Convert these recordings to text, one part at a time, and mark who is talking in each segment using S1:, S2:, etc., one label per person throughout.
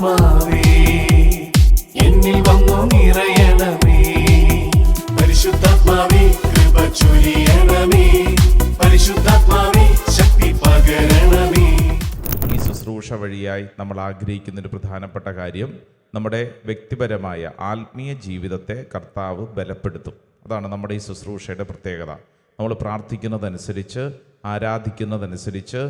S1: പരിശുദ്ധാത്മാവേ എന്നിൽ വന്നു നിറയണമേ. പരിശുദ്ധാത്മാവേ കൃപ ചൊരിയണമേ. പരിശുദ്ധാത്മാവേ ശക്തി പകരണമേ.
S2: ഈ ശുശ്രൂഷ വഴിയായി നമ്മൾ ആഗ്രഹിക്കുന്നൊരു പ്രധാനപ്പെട്ട കാര്യം, നമ്മുടെ വ്യക്തിപരമായ ആത്മീയ ജീവിതത്തെ കർത്താവ് ബലപ്പെടുത്തും. അതാണ് നമ്മുടെ ഈ ശുശ്രൂഷയുടെ പ്രത്യേകത. നമ്മൾ പ്രാർത്ഥിക്കുന്നതനുസരിച്ച്, ആരാധിക്കുന്നതനുസരിച്ച്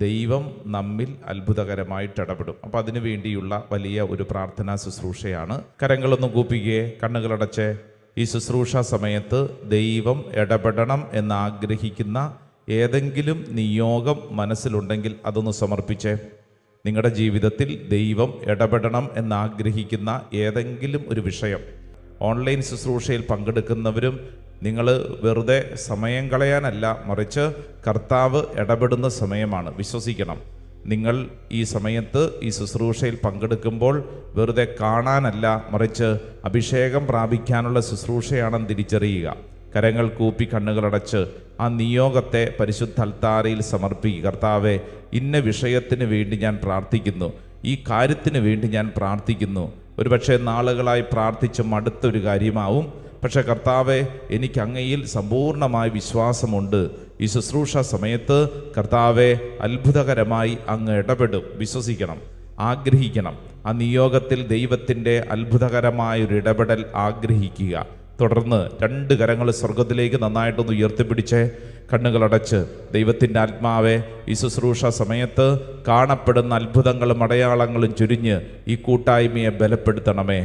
S2: ദൈവം നമ്മിൽ അത്ഭുതകരമായിട്ട് ഇടപെടും. അപ്പം അതിനു വേണ്ടിയുള്ള വലിയ ഒരു പ്രാർത്ഥനാ ശുശ്രൂഷയാണ്. കരങ്ങളൊന്നും കൂപ്പിക്കുകയെ, കണ്ണുകളടച്ച്. ഈ ശുശ്രൂഷ സമയത്ത് ദൈവം ഇടപെടണം എന്നാഗ്രഹിക്കുന്ന ഏതെങ്കിലും നിയോഗം മനസ്സിലുണ്ടെങ്കിൽ അതൊന്ന് സമർപ്പിച്ചേ. നിങ്ങളുടെ ജീവിതത്തിൽ ദൈവം ഇടപെടണം എന്നാഗ്രഹിക്കുന്ന ഏതെങ്കിലും ഒരു വിഷയം, ഓൺലൈൻ ശുശ്രൂഷയിൽ പങ്കെടുക്കുന്നവരും നിങ്ങൾ വെറുതെ സമയം കളയാനല്ല, മറിച്ച് കർത്താവ് ഇടപെടുന്ന സമയമാണ്. വിശ്വസിക്കണം, നിങ്ങൾ ഈ സമയത്ത് ഈ ശുശ്രൂഷയിൽ പങ്കെടുക്കുമ്പോൾ വെറുതെ കാണാനല്ല, മറിച്ച് അഭിഷേകം പ്രാപിക്കാനുള്ള ശുശ്രൂഷയാണെന്ന് തിരിച്ചറിയുക. കരങ്ങൾ കൂപ്പി കണ്ണുകളടച്ച് ആ നിയോഗത്തെ പരിശുദ്ധ അൽത്താരയിൽ സമർപ്പിക്കുക. കർത്താവെ, ഇന്ന വിഷയത്തിന് വേണ്ടി ഞാൻ പ്രാർത്ഥിക്കുന്നു, ഈ കാര്യത്തിന് വേണ്ടി ഞാൻ പ്രാർത്ഥിക്കുന്നു. ഒരുപക്ഷെ നാളുകളായി പ്രാർത്ഥിച്ച് മടുത്തൊരു കാര്യമാവും. പക്ഷേ കർത്താവെ, എനിക്ക് അങ്ങയിൽ സമ്പൂർണ്ണമായ വിശ്വാസമുണ്ട്. ഈ ശുശ്രൂഷ സമയത്ത് കർത്താവെ അത്ഭുതകരമായി അങ്ങ് ഇടപെടും. വിശ്വസിക്കണം, ആഗ്രഹിക്കണം. ആ നിയോഗത്തിൽ ദൈവത്തിൻ്റെ അത്ഭുതകരമായൊരു ഇടപെടൽ ആഗ്രഹിക്കുക. തുടർന്ന് രണ്ട് കരങ്ങൾ സ്വർഗത്തിലേക്ക് നന്നായിട്ടൊന്ന് ഉയർത്തിപ്പിടിച്ച് കണ്ണുകളടച്ച്, ദൈവത്തിൻ്റെ ആത്മാവെ, ഈ ശുശ്രൂഷ സമയത്ത് കാണപ്പെടുന്ന അത്ഭുതങ്ങളും അടയാളങ്ങളും ചുരിഞ്ഞ് ഈ കൂട്ടായ്മയെ ബലപ്പെടുത്തണമേ.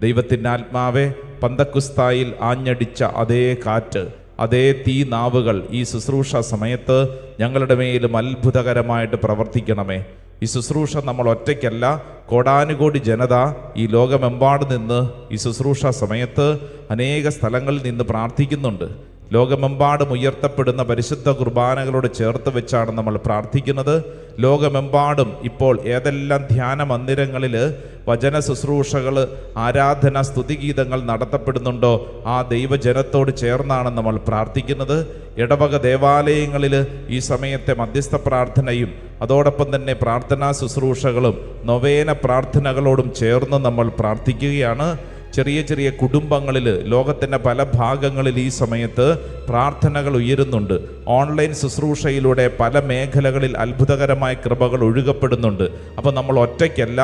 S2: ദൈവത്തിൻ്റെ ആത്മാവെ, പന്തക്കുസ്തായിൽ ആഞ്ഞടിച്ച അതേ കാറ്റ്, അതേ തീ നാവുകൾ ഈ ശുശ്രൂഷ സമയത്ത് ഞങ്ങളുടെ മേലും അത്ഭുതകരമായിട്ട് പ്രവർത്തിക്കണമേ. ഈ ശുശ്രൂഷ നമ്മൾ ഒറ്റയ്ക്കല്ല, കോടാനുകോടി ജനത ഈ ലോകമെമ്പാട് നിന്ന് ഈ ശുശ്രൂഷ സമയത്ത് അനേക സ്ഥലങ്ങളിൽ നിന്ന് പ്രാർത്ഥിക്കുന്നുണ്ട്. ലോകമെമ്പാടും ഉയർത്തപ്പെടുന്ന പരിശുദ്ധ കുർബാനകളോട് ചേർത്ത് വെച്ചാണ് നമ്മൾ പ്രാർത്ഥിക്കുന്നത്. ലോകമെമ്പാടും ഇപ്പോൾ ഏതെല്ലാം ധ്യാന മന്ദിരങ്ങളിൽ വചന ശുശ്രൂഷകൾ, ആരാധന, സ്തുതിഗീതങ്ങൾ നടത്തപ്പെടുന്നുണ്ടോ ആ ദൈവജനത്തോട് ചേർന്നാണ് നമ്മൾ പ്രാർത്ഥിക്കുന്നത്. ഇടവക ദേവാലയങ്ങളിൽ ഈ സമയത്തെ മധ്യസ്ഥ പ്രാർത്ഥനയും അതോടൊപ്പം തന്നെ പ്രാർത്ഥനാ ശുശ്രൂഷകളും നൊവേന പ്രാർത്ഥനകളോടും ചേർന്ന് നമ്മൾ പ്രാർത്ഥിക്കുകയാണ്. ചെറിയ ചെറിയ കുടുംബങ്ങളിൽ ലോകത്തിൻ്റെ പല ഭാഗങ്ങളിൽ ഈ സമയത്ത് പ്രാർത്ഥനകൾ ഉയരുന്നുണ്ട്. ഓൺലൈൻ ശുശ്രൂഷയിലൂടെ പല മേഖലകളിൽ അത്ഭുതകരമായ കൃപകൾ ഒഴുകപ്പെടുന്നുണ്ട്. അപ്പോൾ നമ്മൾ ഒറ്റയ്ക്കല്ല,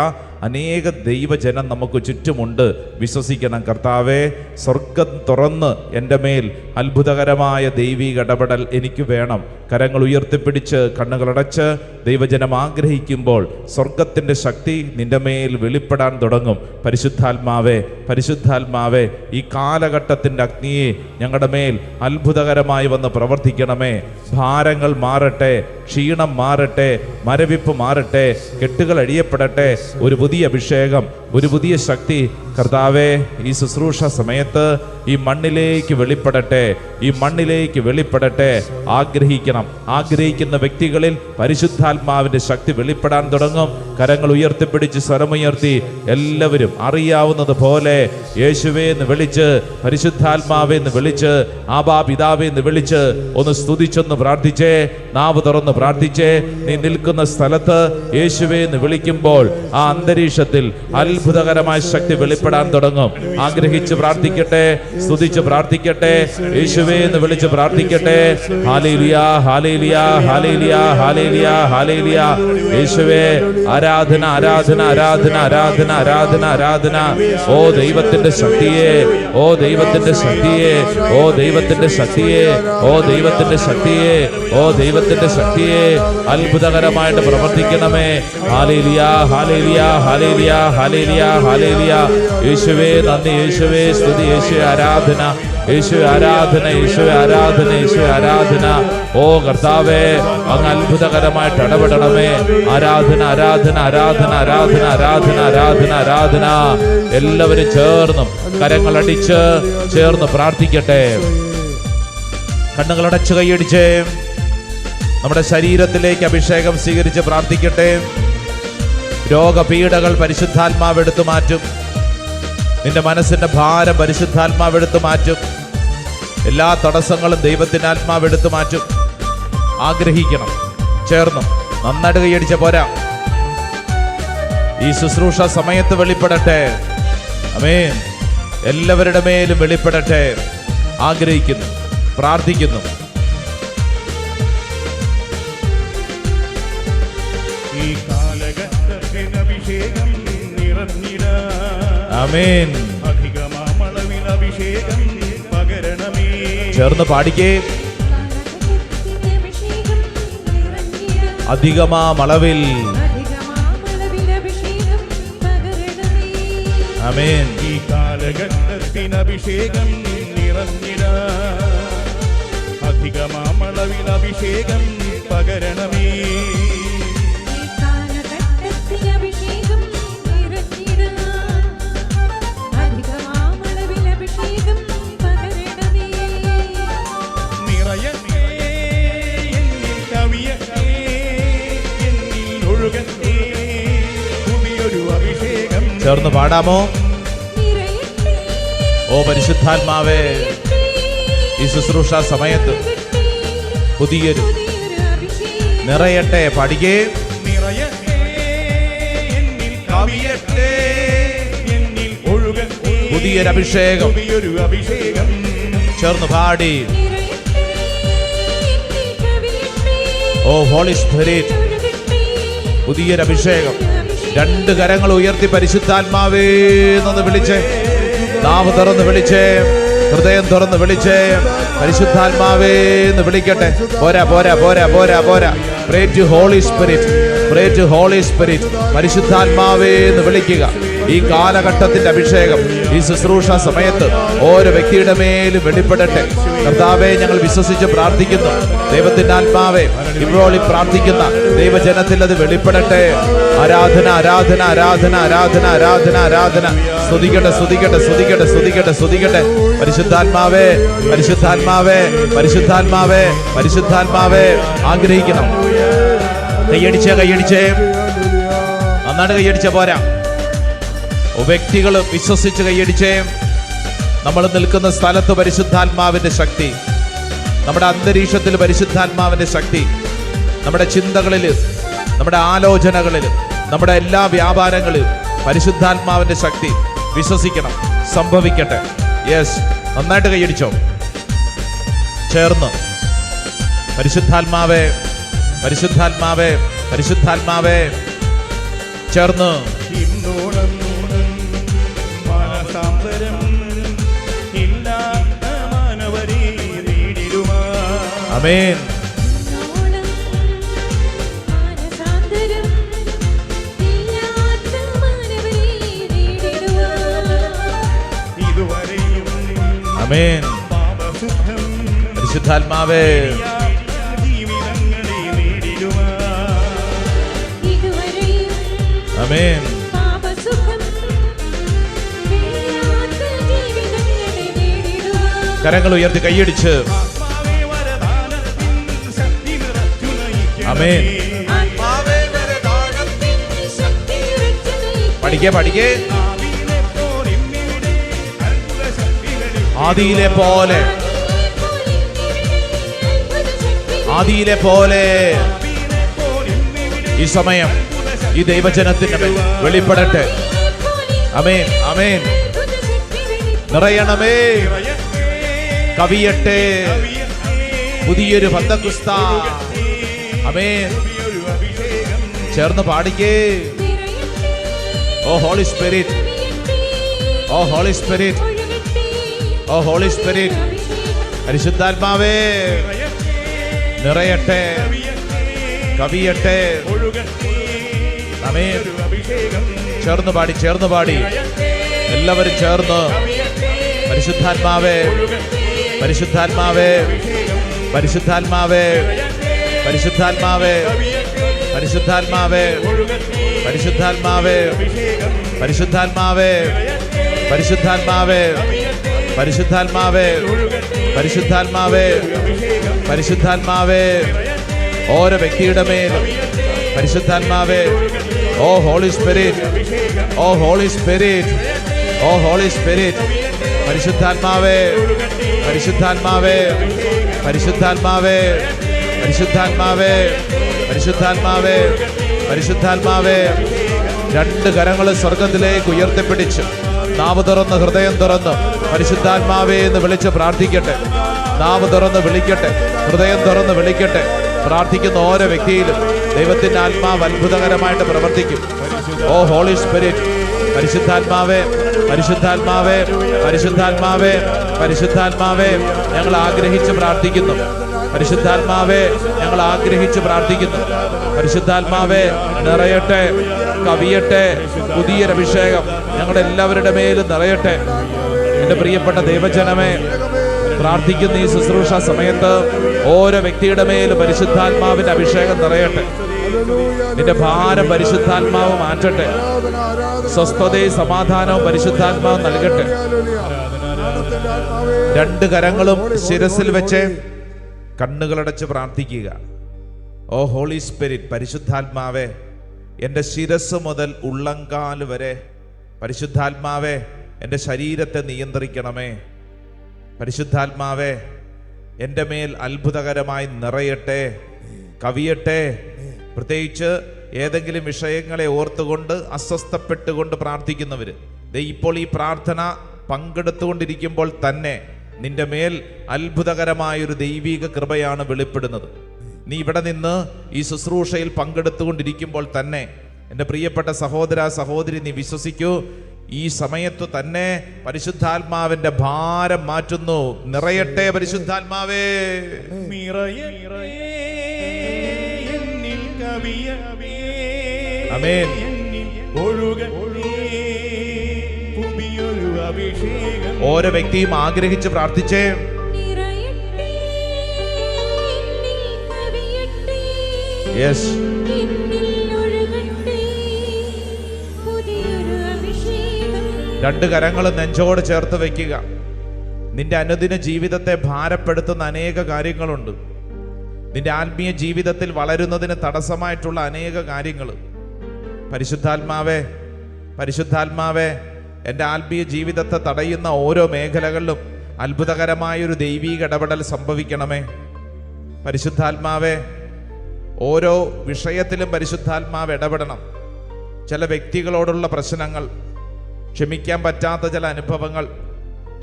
S2: അനേക ദൈവജനം നമുക്ക് ചുറ്റുമുണ്ട്. വിശ്വസിക്കണം. കർത്താവെ, സ്വർഗം തുറന്ന് എൻ്റെ മേൽ അത്ഭുതകരമായ ദൈവിക ഇടപെടൽ എനിക്ക് വേണം. കരങ്ങൾ ഉയർത്തിപ്പിടിച്ച് കണ്ണുകളടച്ച് ദൈവജനം ആഗ്രഹിക്കുമ്പോൾ സ്വർഗത്തിൻ്റെ ശക്തി നിൻ്റെ മേൽ വെളിപ്പെടാൻ തുടങ്ങും. പരിശുദ്ധാത്മാവേ, പരിശുദ്ധാത്മാവേ, ഈ കാലഘട്ടത്തിൻ്റെ അഗ്നിയെ ഞങ്ങളുടെ മേൽ അത്ഭുതകരമായി വന്ന് പ്രവർത്തിക്കണമേ. ഭാരങ്ങൾ മാറട്ടെ, ക്ഷീണം മാറട്ടെ, മരവിപ്പ് മാറട്ടെ, കെട്ടുകൾ അഴിയപ്പെടട്ടെ. ഒരു പുതിയ അഭിഷേകം, ഒരു പുതിയ ശക്തി കർത്താവേ ഈ ശുശ്രൂഷ സമയത്ത് ഈ മണ്ണിലേക്ക് വെളിപ്പെടട്ടെ, ഈ മണ്ണിലേക്ക് വെളിപ്പെടട്ടെ. ആഗ്രഹിക്കുന്ന വ്യക്തികളിൽ പരിശുദ്ധാത്മാവിൻ്റെ ശക്തി വെളിപ്പെടാൻ തുടങ്ങും. കരങ്ങൾ ഉയർത്തിപ്പിടിച്ച് സ്വരമുയർത്തി എല്ലാവരും അറിയാവുന്നത് പോലെ യേശുവേ എന്ന് വിളിച്ച്, പരിശുദ്ധാത്മാവേ എന്ന് വിളിച്ച്, ആബാ പിതാവേ എന്ന് വിളിച്ച് ഒന്ന് സ്തുതിച്ചൊന്ന് പ്രാർത്ഥിച്ചേ. നാവ് തുറന്ന് പ്രാർത്ഥിച്ചേ. നീ നിൽക്കുന്ന സ്ഥലത്ത് യേശുവേ എന്ന് വിളിക്കുമ്പോൾ ആ അന്തരീക്ഷത്തിൽ അത്ഭുതകരമായ ശക്തി വെളിപ്പെടാൻ തുടങ്ങും. ആഗ്രഹിച്ച് പ്രാർത്ഥിക്കട്ടെ, സ്തുതിച്ച് പ്രാർത്ഥിക്കട്ടെ, യേശുവേ എന്ന് വിളിച്ച് പ്രാർത്ഥിക്കട്ടെ. Hallelujah, hallelujah, hallelujah, hallelujah, hallelujah. യേശുവേ, ആരാധന, ആരാധന, ആരാധന, ആരാധന, ആരാധന, ആരാധന. ഓ ദൈവത്തിന്റെ ശക്തിയെ, ഓ ദൈവത്തിന്റെ ശക്തിയെ, ഓ ദൈവത്തിന്റെ ശക്തിയെ, ഓ ദൈവത്തിന്റെ ശക്തിയെ, ഓ ദൈവത്തിന്റെ ശക്തിയെ അത്ഭുതകരമായിട്ട് പ്രവർത്തിക്കണമേ. Hallelujah, hallelujah, hallelujah, hallelujah, hallelujah. യേശുവേ നന്ദി, യേശുവേ സ്തുതി, യേശുവേ ആരാധന, യേശുവേ ആരാധന, യേശുവേ ആരാധന, യേശുവേ ആരാധന. ഓ കർത്താവേ, അങ്ങ് അത്ഭുതകരമായിട്ട് ഇടപെടണമേ. ആരാധന, ആരാധന, ആരാധന, ആരാധന, ആരാധന, ആരാധന, ആരാധന. എല്ലാവരും ചേർന്നും കരങ്ങളടിച്ച് ചേർന്ന് പ്രാർത്ഥിക്കട്ടെ. കണ്ണുകളടച്ച് കൈയടിച്ച് നമ്മുടെ ശരീരത്തിലേക്ക് അഭിഷേകം സ്വീകരിച്ച് പ്രാർത്ഥിക്കട്ടെ. രോഗപീഠകൾ പരിശുദ്ധാത്മാവ് എടുത്തു മാറ്റും. നിന്റെ മനസ്സിന്റെ ഭാരം പരിശുദ്ധാത്മാവ് എടുത്തു മാറ്റും. എല്ലാ തടസ്സങ്ങളും ദൈവത്തിന്റെ ആത്മാവ് എടുത്തു മാറ്റും. ആഗ്രഹിക്കണം. ചേർന്നും നന്നായിട്ട് കൈയടിച്ച പോരാ. ഈ ശുശ്രൂഷ സമയത്ത് വെളിപ്പെടട്ടെ. ആമേൻ. എല്ലാവരുടെ മേലും വെളിപ്പെടട്ടെ. ആഗ്രഹിക്കുന്നു, പ്രാർത്ഥിക്കുന്നു.
S3: ഈ കാലഘട്ടത്തിൽ അഭിഷേകം നിറഞ്ഞിടാൻ
S2: ആമേൻ.
S3: അധികമാമളവിൽ അഭിഷേകം പകരണമേ.
S2: ചേർന്ന് പാടിക്കേ. അധികമാമളവിൽ. ആമേൻ.
S3: ഈ കാലഘട്ടത്തിൽ അഭിഷേകം നിറഞ്ഞിടാൻ അധികമാമളവിൽ അഭിഷേകം പകരണമേ.
S2: ചേർന്ന് പാടാമോ? ഓ പരിശുദ്ധാത്മാവേ, ഈ ശുശ്രൂഷ സമയത്ത് പുതിയൊരു നിറയട്ടെ. പാടിക്കേ. പുതിയൊരു അഭിഷേകം. ചേർന്ന് പാടി. ഓ ഹോളി സ്പിരിറ്റ്, പുതിയൊരു അഭിഷേകം. രണ്ട് കരങ്ങൾ ഉയർത്തി പരിശുദ്ധാത്മാവേ എന്ന് വിളിച്ചേ. നാവ് തുറന്ന് വിളിച്ചേ, ഹൃദയം തുറന്ന് വിളിച്ചേ. പരിശുദ്ധാത്മാവേ എന്ന് വിളിക്കട്ടെ. പോരാ പോരാ പോരാ പോരാ പോരാ. Pray to Holy Spirit, pray to Holy Spirit. പരിശുദ്ധാത്മാവേ എന്ന് വിളിക്കുക. ഈ കാലഘട്ടത്തിന്റെ അഭിഷേകം ഈ ശുശ്രൂഷ സമയത്ത് ഓരോ വ്യക്തിയുടെ മേലും വെളിപ്പെടട്ടെ. കർത്താവേ, ഞങ്ങൾ വിശ്വസിച്ച് പ്രാർത്ഥിക്കുന്നു. ദൈവത്തിന്റെ ആത്മാവേ, ഇപ്പോൾ പ്രാർത്ഥിക്കുന്ന ദൈവജനത്തിൽ അത് വെളിപ്പെടട്ടെ. ആരാധന ആരാധന ആരാധന ആരാധന ആരാധന ആരാധന. സ്തുതിക്കട്ടെ സ്തുതിക്കട്ടെ സ്തുതിക്കട്ടെ സ്തുതിക്കട്ടെ സ്തുതിക്കട്ടെ. പരിശുദ്ധാത്മാവേ പരിശുദ്ധാത്മാവേ പരിശുദ്ധാത്മാവേ പരിശുദ്ധാത്മാവേ. ആഗ്രഹിക്കണം. കൈയടിച്ചേ കൈയടിച്ചേ. നന്നായിട്ട് കൈയടിച്ച പോരാ. വ്യക്തികൾ വിശ്വസിച്ച് കൈയടിച്ചേ. നമ്മൾ നിൽക്കുന്ന സ്ഥലത്ത് പരിശുദ്ധാത്മാവിന്റെ ശക്തി, നമ്മുടെ അന്തരീക്ഷത്തിൽ പരിശുദ്ധാത്മാവിന്റെ ശക്തി, നമ്മുടെ ചിന്തകളിൽ, നമ്മുടെ ആലോചനകളിൽ, നമ്മുടെ എല്ലാ വ്യാപാരങ്ങളിലും പരിശുദ്ധാത്മാവിന്റെ ശക്തി വിശ്വസിക്കണം. സംഭവിക്കട്ടെ. യെസ്, നന്നായിട്ട് കൈയടിച്ചോ. ചേർന്ന് പരിശുദ്ധാത്മാവേ പരിശുദ്ധാത്മാവേ പരിശുദ്ധാത്മാവേ. ചേർന്ന് ആമേൻ. ആമേൻ. പരിശുദ്ധാത്മാവേ. ആമേൻ. കരങ്ങൾ ഉയർത്തി കൈയടിച്ച്. ആമേൻ. പഠിക്കേ പഠിക്കേ. ആദിയിലെ പോലെ, ആദിയിലെ പോലെ ഈ സമയം ഈ ദൈവജനത്തിന്റെ മേൽ വെളിപ്പെടട്ടെ. ആമേൻ ആമേൻ. നിറയണമേ, കവിയട്ടെ പുതിയൊരു പന്തക്കുസ്ത. ആമേൻ. ചേർന്ന് പാടിക്കേ. ഓ ഹോളി സ്പിരിറ്റ്, ഓ ഹോളി സ്പിരിറ്റ്, ഓ ഹോളി സ്പിരിറ്റ്. പരിശുദ്ധാത്മാവേ നിറയട്ടെ, കവിയട്ടെ. ആമേൻ. ചേർന്ന് പാടി, ചേർന്ന് പാടി. എല്ലാവരും ചേർന്ന് പരിശുദ്ധാത്മാവേ പരിശുദ്ധാത്മാവേ പരിശുദ്ധാത്മാവേ പരിശുദ്ധാത്മാവേ പരിശുദ്ധാത്മാവേ പരിശുദ്ധാത്മാവേ പരിശുദ്ധാത്മാവേ പരിശുദ്ധാത്മാവേ പരിശുദ്ധാത്മാവേ പരിശുദ്ധാത്മാവേ പരിശുദ്ധാത്മാവേ. ഓരോ വ്യക്തിയുടെ മേൽ പരിശുദ്ധാത്മാവേ. ഓ ഹോളി സ്പിരിറ്റ്, ഓ ഹോളി സ്പിരിറ്റ്, ഓ ഹോളി സ്പിരിറ്റ്. പരിശുദ്ധാത്മാവേ പരിശുദ്ധാത്മാവേ പരിശുദ്ധാത്മാവേ പരിശുദ്ധാത്മാവേ പരിശുദ്ധാത്മാവേ പരിശുദ്ധാത്മാവേ രണ്ട് കരങ്ങളും സ്വർഗത്തിലേക്ക് ഉയർത്തിപ്പിടിച്ച് നാവ് തുറന്ന് ഹൃദയം തുറന്ന് പരിശുദ്ധാത്മാവേ എന്ന് വിളിച്ച് പ്രാർത്ഥിക്കട്ടെ. നാവ് തുറന്ന് വിളിക്കട്ടെ, ഹൃദയം തുറന്ന് വിളിക്കട്ടെ. പ്രാർത്ഥിക്കുന്ന ഓരോ വ്യക്തിയിലും ദൈവത്തിന്റെ ആത്മാവ് അത്ഭുതകരമായിട്ട് പ്രവർത്തിക്കും. ഓ ഹോളി സ്പിരിറ്റ്, പരിശുദ്ധാത്മാവേ, പരിശുദ്ധാത്മാവേ, പരിശുദ്ധാത്മാവേ, പരിശുദ്ധാത്മാവേ, ഞങ്ങൾ ആഗ്രഹിച്ച് പ്രാർത്ഥിക്കുന്നു. പരിശുദ്ധാത്മാവേ, ഞങ്ങൾ ആഗ്രഹിച്ച് പ്രാർത്ഥിക്കുന്നു. പരിശുദ്ധാത്മാവേ, നിറയട്ടെ, കവിയട്ടെ, പുതിയൊരു അഭിഷേകം ഞങ്ങളുടെ എല്ലാവരുടെ മേലും നിറയട്ടെ. എൻ്റെ പ്രിയപ്പെട്ട ദൈവജനമേ, പ്രാർത്ഥിക്കുന്ന ഈ ശുശ്രൂഷ സമയത്ത് ഓരോ വ്യക്തിയുടെ മേലും പരിശുദ്ധാത്മാവിന്റെ അഭിഷേകം നിറയട്ടെ. നിന്റെ ഭാരം പരിശുദ്ധാത്മാവ് മാറ്റട്ടെ. സ്വസ്ഥതയും സമാധാനവും പരിശുദ്ധാത്മാവ് നൽകട്ടെ. രണ്ട് കരങ്ങളും ശിരസിൽ വെച്ച് കണ്ണുകളടച്ച് പ്രാർത്ഥിക്കുക. ഓ ഹോളി സ്പിരിറ്റ്, പരിശുദ്ധാത്മാവേ, എൻ്റെ ശിരസ് മുതൽ ഉള്ളങ്കാൽ വരെ പരിശുദ്ധാത്മാവേ എൻ്റെ ശരീരത്തെ നിയന്ത്രിക്കണമേ. പരിശുദ്ധാത്മാവേ, എൻ്റെ മേൽ അത്ഭുതകരമായി നിറയട്ടെ, കവിയട്ടെ. പ്രത്യേകിച്ച് ഏതെങ്കിലും വിഷയങ്ങളെ ഓർത്തുകൊണ്ട് അസ്വസ്ഥപ്പെട്ടുകൊണ്ട് പ്രാർത്ഥിക്കുന്നവർ, ഇപ്പോൾ ഈ പ്രാർത്ഥന പങ്കെടുത്തുകൊണ്ടിരിക്കുമ്പോൾ തന്നെ നിന്റെ മേൽ അത്ഭുതകരമായൊരു ദൈവിക കൃപയാണ് വെളിപ്പെടുന്നത്. നീ ഇവിടെ നിന്ന് ഈ ശുശ്രൂഷയിൽ പങ്കെടുത്തുകൊണ്ടിരിക്കുമ്പോൾ തന്നെ എൻ്റെ പ്രിയപ്പെട്ട സഹോദര സഹോദരി, നീ വിശ്വസിക്കൂ, ഈ സമയത്തു തന്നെ പരിശുദ്ധാത്മാവിന്റെ ഭാരം മാറ്റുന്നു. നിറയട്ടെ പരിശുദ്ധാത്മാവേ. ആമേൻ. ഓരോ വ്യക്തിയും ആഗ്രഹിച്ച് പ്രാർത്ഥിച്ചേ. യെസ്. രണ്ട് കരങ്ങളും നെഞ്ചോട് ചേർത്ത് വയ്ക്കുക. നിന്റെ അനുദിന ജീവിതത്തെ ഭാരപ്പെടുത്തുന്ന അനേക കാര്യങ്ങളുണ്ട്. നിന്റെ ആത്മീയ ജീവിതത്തിൽ വളരുന്നതിന് തടസ്സമായിട്ടുള്ള അനേക കാര്യങ്ങൾ. പരിശുദ്ധാത്മാവേ, പരിശുദ്ധാത്മാവേ, എൻ്റെ ആത്മീയ ജീവിതത്തെ തടയുന്ന ഓരോ മേഖലകളിലും അത്ഭുതകരമായൊരു ദൈവീക ഇടപെടൽ സംഭവിക്കണമേ. പരിശുദ്ധാത്മാവേ, ഓരോ വിഷയത്തിലും പരിശുദ്ധാത്മാവ് ഇടപെടണം. ചില വ്യക്തികളോടുള്ള പ്രശ്നങ്ങൾ, ക്ഷമിക്കാൻ പറ്റാത്ത ചില അനുഭവങ്ങൾ,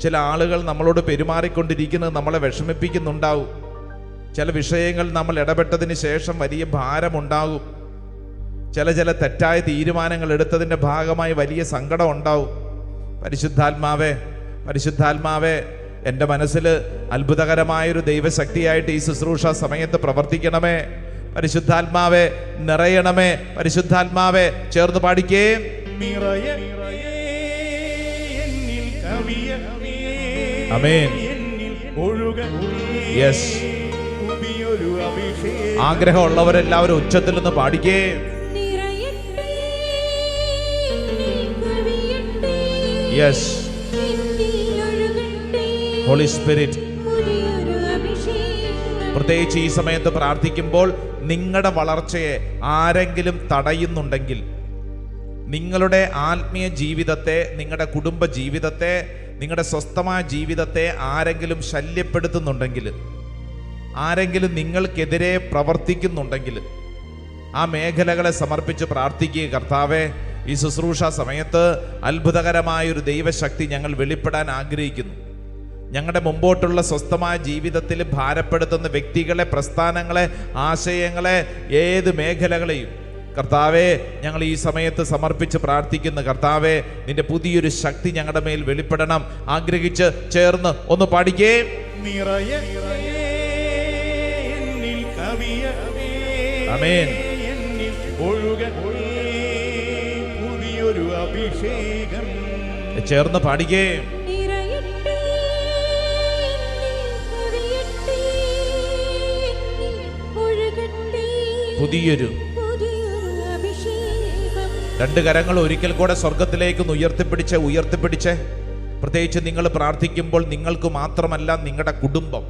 S2: ചില ആളുകൾ നമ്മളോട് പെരുമാറിക്കൊണ്ടിരിക്കുന്നത് നമ്മളെ വിഷമിപ്പിക്കുന്നുണ്ടാവും. ചില വിഷയങ്ങൾ നമ്മൾ ഇടപെട്ടതിന് ശേഷം വലിയ ഭാരമുണ്ടാകും. ചില തെറ്റായ തീരുമാനങ്ങൾ എടുത്തതിൻ്റെ ഭാഗമായി വലിയ സങ്കടം ഉണ്ടാവും. പരിശുദ്ധാത്മാവേ, പരിശുദ്ധാത്മാവേ, എൻ്റെ മനസ്സിൽ അത്ഭുതകരമായൊരു ദൈവശക്തിയായിട്ട് ഈ ശുശ്രൂഷ സമയത്ത് പ്രവർത്തിക്കണമേ. പരിശുദ്ധാത്മാവേ, നിറയണമേ. പരിശുദ്ധാത്മാവേ, ചേർന്ന് പാടിക്കേ. ആമേൻ. യെസ്. ആഗ്രഹമുള്ളവരെല്ലാവരും ഉച്ചത്തിൽ നിന്ന് പാടിക്കേ. യെസ്. ഹോളി സ്പിരിറ്റ്, പ്രത്യേകിച്ച് ഈ സമയത്ത് പ്രാർത്ഥിക്കുമ്പോൾ നിങ്ങളുടെ വളർച്ചയെ ആരെങ്കിലും തടയുന്നുണ്ടെങ്കിൽ, നിങ്ങളുടെ ആത്മീയ ജീവിതത്തെ, നിങ്ങളുടെ കുടുംബ ജീവിതത്തെ, നിങ്ങളുടെ സ്വസ്ഥമായ ജീവിതത്തെ ആരെങ്കിലും ശല്യപ്പെടുത്തുന്നുണ്ടെങ്കിൽ, ആരെങ്കിലും നിങ്ങൾക്കെതിരെ പ്രവർത്തിക്കുന്നുണ്ടെങ്കിൽ, ആ മേഖലകളെ സമർപ്പിച്ച് പ്രാർത്ഥിക്കുക. കർത്താവേ, ഈ ശുശ്രൂഷ സമയത്ത് അത്ഭുതകരമായൊരു ദൈവശക്തി ഞങ്ങൾ വെളിപ്പെടാൻ ആഗ്രഹിക്കുന്നു. ഞങ്ങളുടെ മുമ്പോട്ടുള്ള സ്വസ്ഥമായ ജീവിതത്തിൽ ഭാരപ്പെടുത്തുന്ന വ്യക്തികളെ, പ്രസ്ഥാനങ്ങളെ, ആശയങ്ങളെ, ഏത് മേഖലകളെയും കർത്താവേ ഞങ്ങൾ ഈ സമയത്ത് സമർപ്പിച്ച് പ്രാർത്ഥിക്കുന്നു. കർത്താവേ, നിന്റെ പുതിയൊരു ശക്തി ഞങ്ങളുടെ മേൽ വെളിപ്പെടണം. ആഗ്രഹിച്ച് ചേർന്ന് ഒന്ന് പാടിക്കേ. ആമേൻ. ചേർന്ന് പാടിക്കേ. പുതിയൊരു രണ്ട് കരങ്ങൾ ഒരിക്കൽ കൂടെ സ്വർഗത്തിലേക്ക് ഉയർത്തിപ്പിടിച്ച് പ്രത്യേകിച്ച് നിങ്ങൾ പ്രാർത്ഥിക്കുമ്പോൾ നിങ്ങൾക്ക് മാത്രമല്ല, നിങ്ങളുടെ കുടുംബം,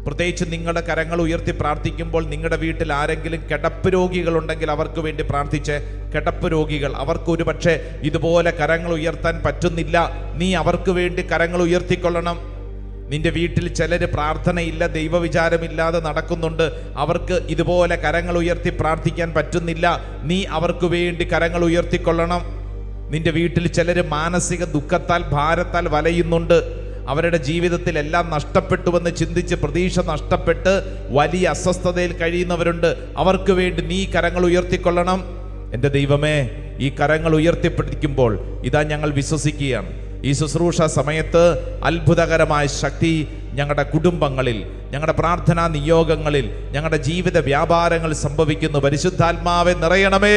S2: പ്രത്യേകിച്ച് നിങ്ങളുടെ കരങ്ങൾ ഉയർത്തി പ്രാർത്ഥിക്കുമ്പോൾ നിങ്ങളുടെ വീട്ടിൽ ആരെങ്കിലും കിടപ്പ് രോഗികളുണ്ടെങ്കിൽ അവർക്ക് വേണ്ടി പ്രാർത്ഥിച്ച്. കിടപ്പ് രോഗികൾ, അവർക്ക് ഒരു പക്ഷേ ഇതുപോലെ കരങ്ങൾ ഉയർത്താൻ പറ്റുന്നില്ല, നീ അവർക്ക് വേണ്ടി കരങ്ങൾ ഉയർത്തിക്കൊള്ളണം. നിന്റെ വീട്ടിൽ ചിലര് പ്രാർത്ഥനയില്ല, ദൈവവിചാരമില്ലാതെ നടക്കുന്നുണ്ട്. അവർക്ക് ഇതുപോലെ കരങ്ങൾ ഉയർത്തി പ്രാർത്ഥിക്കാൻ പറ്റുന്നില്ല. നീ അവർക്ക് വേണ്ടി കരങ്ങൾ ഉയർത്തിക്കൊള്ളണം. നിന്റെ വീട്ടിൽ ചിലര് മാനസിക ദുഃഖത്താൽ, ഭാരത്താൽ വലയുന്നുണ്ട്. അവരുടെ ജീവിതത്തിൽ എല്ലാം നഷ്ടപ്പെട്ടുവെന്ന് ചിന്തിച്ച് പ്രതീക്ഷ നഷ്ടപ്പെട്ട് വലിയ അസ്വസ്ഥതയിൽ കഴിയുന്നവരുണ്ട്. അവർക്ക് വേണ്ടി നീ കരങ്ങൾ ഉയർത്തിക്കൊള്ളണം. എൻ്റെ ദൈവമേ, ഈ കരങ്ങൾ ഉയർത്തിപ്പിടിക്കുമ്പോൾ ഇതാ ഞങ്ങൾ വിശ്വസിക്കുകയാണ്, ഈ ശുശ്രൂഷ സമയത്ത് അത്ഭുതകരമായ ശക്തി ഞങ്ങളുടെ കുടുംബങ്ങളിൽ, ഞങ്ങളുടെ പ്രാർത്ഥനാ നിയോഗങ്ങളിൽ, ഞങ്ങളുടെ ജീവിത വ്യാപാരങ്ങൾ സംഭവിക്കുന്നു. പരിശുദ്ധാത്മാവെ നിറയണമേ.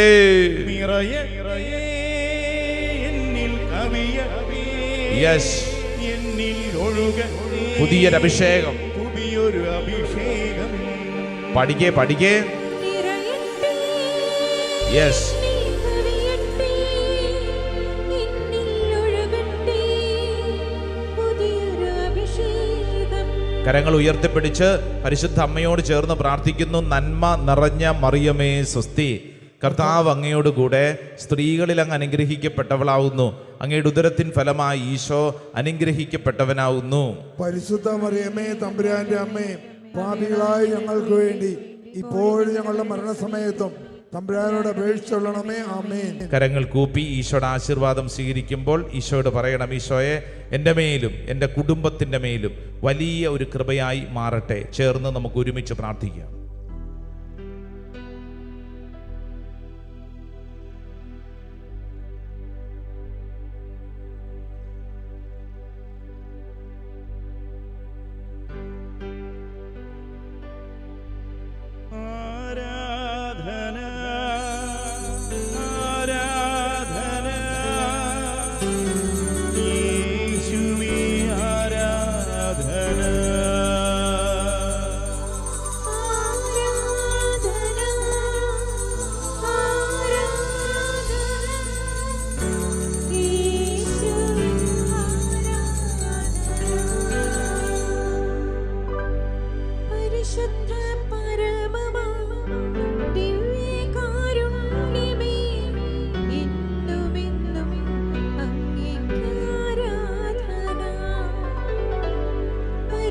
S2: യെസ്, പുതിയൊരു അഭിഷേകം,
S3: പുതിയൊരു അഭിഷേകം.
S2: പഠിക്കേ. യെസ്, കരങ്ങൾ ഉയർത്തിപ്പിടിച്ച് പരിശുദ്ധ അമ്മയോട് ചേർന്ന് പ്രാർത്ഥിക്കുന്നു. നന്മ നിറഞ്ഞ മറിയമേ സ്വസ്തി, കർത്താവ് അങ്ങയോട് കൂടെ സ്ത്രീകളിൽ അങ്ങ് അനുഗ്രഹിക്കപ്പെട്ടവളാവുന്നു. അങ്ങയുടെ ഉദരത്തിൻ ഫലമായി ഈശോ അനുഗ്രഹിക്കപ്പെട്ടവനാവുന്നു.
S4: പരിശുദ്ധ മറിയമേ തമ്പുരാന്റെ അമ്മേ, പാപികളായ ഞങ്ങൾക്ക് വേണ്ടി ഇപ്പോഴും ഞങ്ങളുടെ മരണസമയത്തും തമ്പുരാനോട് അപേക്ഷിച്ചൊള്ളണമേ. ആമേൻ.
S2: കരങ്ങൾ കൂപ്പി ഈശോയുടെ ആശീർവാദം സ്വീകരിക്കുമ്പോൾ ഈശോയോട് പറയണം, ഈശോയെ എൻ്റെ മേലും എൻ്റെ കുടുംബത്തിൻ്റെ മേലും വലിയ ഒരു കൃപയായി മാറട്ടെ. ചേർന്ന് നമുക്ക് ഒരുമിച്ച് പ്രാർത്ഥിക്കാം.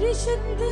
S5: പരിശുദ്ധ